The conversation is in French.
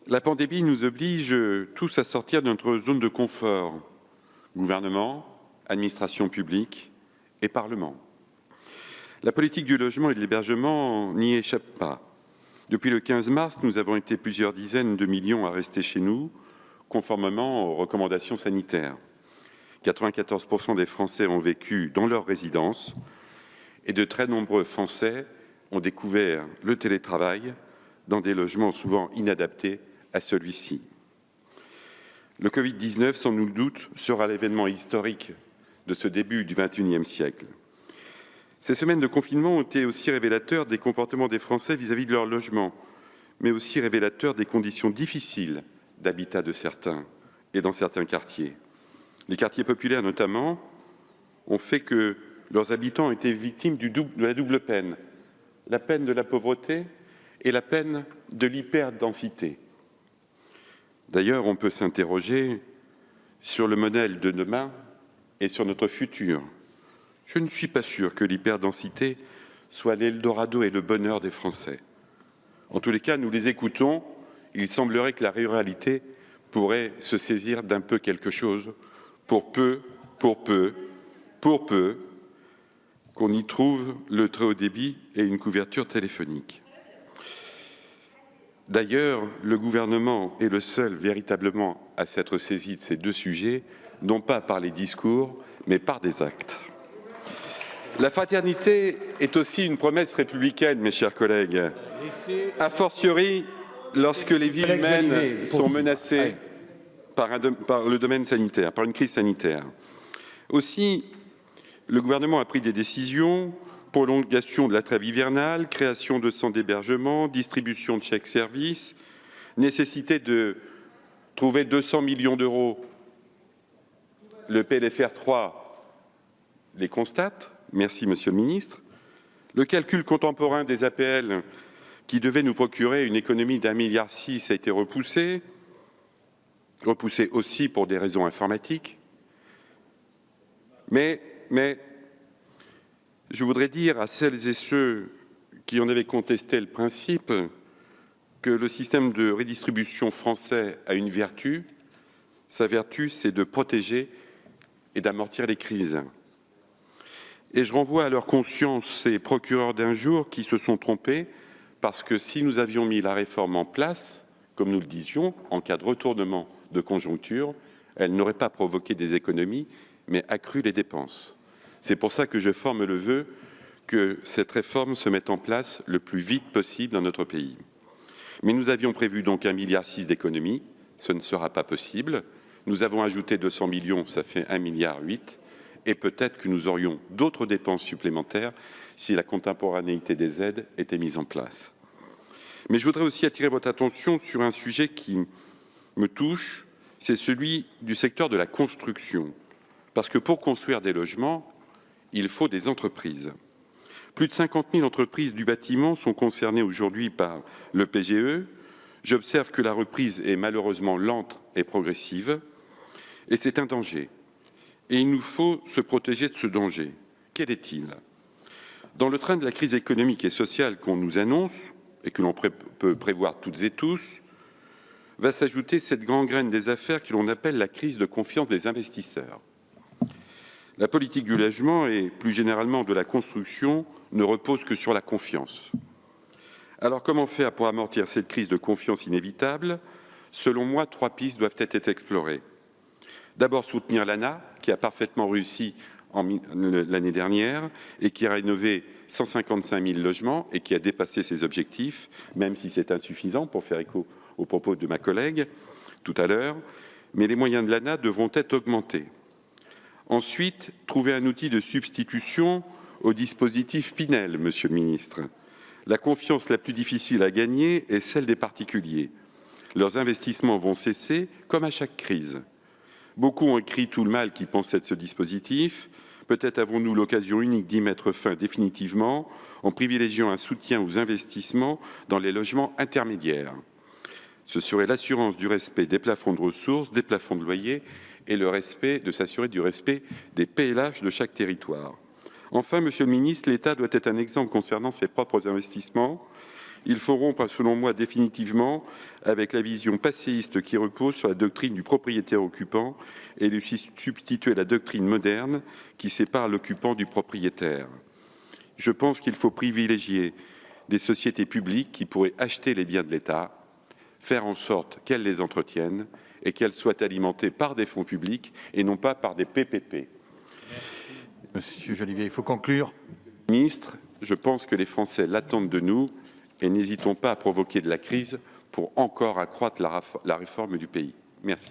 La pandémie nous oblige tous à sortir de notre zone de confort, gouvernement, administration publique et Parlement. La politique du logement et de l'hébergement n'y échappe pas. Depuis le 15 mars, nous avons été plusieurs dizaines de millions à rester chez nous, conformément aux recommandations sanitaires. 94% des Français ont vécu dans leur résidence et de très nombreux Français ont découvert le télétravail dans des logements souvent inadaptés à celui-ci. Le Covid-19, sans nul doute, sera l'événement historique de ce début du XXIe siècle. Ces semaines de confinement ont été aussi révélateurs des comportements des Français vis-à-vis de leur logement, mais aussi révélateurs des conditions difficiles d'habitat de certains et dans certains quartiers. Les quartiers populaires, notamment, ont fait que leurs habitants ont été victimes de la double peine, la peine de la pauvreté et la peine de l'hyperdensité. D'ailleurs, on peut s'interroger sur le modèle de demain et sur notre futur. Je ne suis pas sûr que l'hyperdensité soit l'Eldorado et le bonheur des Français. En tous les cas, nous les écoutons, il semblerait que la ruralité pourrait se saisir d'un peu quelque chose pour peu qu'on y trouve le très haut débit et une couverture téléphonique. D'ailleurs, le gouvernement est le seul véritablement à s'être saisi de ces deux sujets, non pas par les discours, mais par des actes. La fraternité est aussi une promesse républicaine, mes chers collègues, a fortiori lorsque les vies humaines sont menacées par le domaine sanitaire, par une crise sanitaire. Aussi, le gouvernement a pris des décisions, prolongation de la trêve hivernale, création de centres d'hébergement, distribution de chèques services, nécessité de trouver 200 millions d'euros. Le PLFR 3 les constate. Merci, Monsieur le Ministre. Le calcul contemporain des APL qui devait nous procurer une économie d'1,6 milliard a été repoussé aussi pour des raisons informatiques. Mais je voudrais dire à celles et ceux qui en avaient contesté le principe que le système de redistribution français a une vertu. Sa vertu, c'est de protéger et d'amortir les crises. Et je renvoie à leur conscience ces procureurs d'un jour qui se sont trompés parce que si nous avions mis la réforme en place, comme nous le disions, en cas de retournement de conjoncture, elle n'aurait pas provoqué des économies, mais accru les dépenses. C'est pour ça que je forme le vœu que cette réforme se mette en place le plus vite possible dans notre pays. Mais nous avions prévu donc 1,6 milliard d'économies, ce ne sera pas possible. Nous avons ajouté 200 millions, ça fait 1,8 milliard. Et peut-être que nous aurions d'autres dépenses supplémentaires si la contemporanéité des aides était mise en place. Mais je voudrais aussi attirer votre attention sur un sujet qui me touche, c'est celui du secteur de la construction. Parce que pour construire des logements, il faut des entreprises. Plus de 50 000 entreprises du bâtiment sont concernées aujourd'hui par le PGE. J'observe que la reprise est malheureusement lente et progressive, et c'est un danger. Et il nous faut se protéger de ce danger. Quel est-il? Dans le train de la crise économique et sociale qu'on nous annonce, et que l'on peut prévoir toutes et tous, va s'ajouter cette gangrène des affaires que l'on appelle la crise de confiance des investisseurs. La politique du logement et plus généralement de la construction ne repose que sur la confiance. Alors comment faire pour amortir cette crise de confiance inévitable? Selon moi, 3 pistes doivent être explorées. D'abord, soutenir l'ANA, qui a parfaitement réussi l'année dernière et qui a rénové 155 000 logements et qui a dépassé ses objectifs, même si c'est insuffisant, pour faire écho aux propos de ma collègue tout à l'heure. Mais les moyens de l'ANA devront être augmentés. Ensuite, trouver un outil de substitution au dispositif Pinel, Monsieur le Ministre. La confiance la plus difficile à gagner est celle des particuliers. Leurs investissements vont cesser, comme à chaque crise. Beaucoup ont écrit tout le mal qu'ils pensaient de ce dispositif. Peut-être avons-nous l'occasion unique d'y mettre fin définitivement en privilégiant un soutien aux investissements dans les logements intermédiaires. Ce serait l'assurance du respect des plafonds de ressources, des plafonds de loyer et de s'assurer du respect des PLH de chaque territoire. Enfin, Monsieur le Ministre, l'État doit être un exemple concernant ses propres investissements. Il faut rompre, selon moi, définitivement avec la vision passéiste qui repose sur la doctrine du propriétaire occupant et lui substituer la doctrine moderne qui sépare l'occupant du propriétaire. Je pense qu'il faut privilégier des sociétés publiques qui pourraient acheter les biens de l'État, faire en sorte qu'elles les entretiennent et qu'elles soient alimentées par des fonds publics et non pas par des PPP. Monsieur Jolivet, il faut conclure. Ministre, je pense que les Français l'attendent de nous et n'hésitons pas à provoquer de la crise pour encore accroître la réforme du pays. Merci.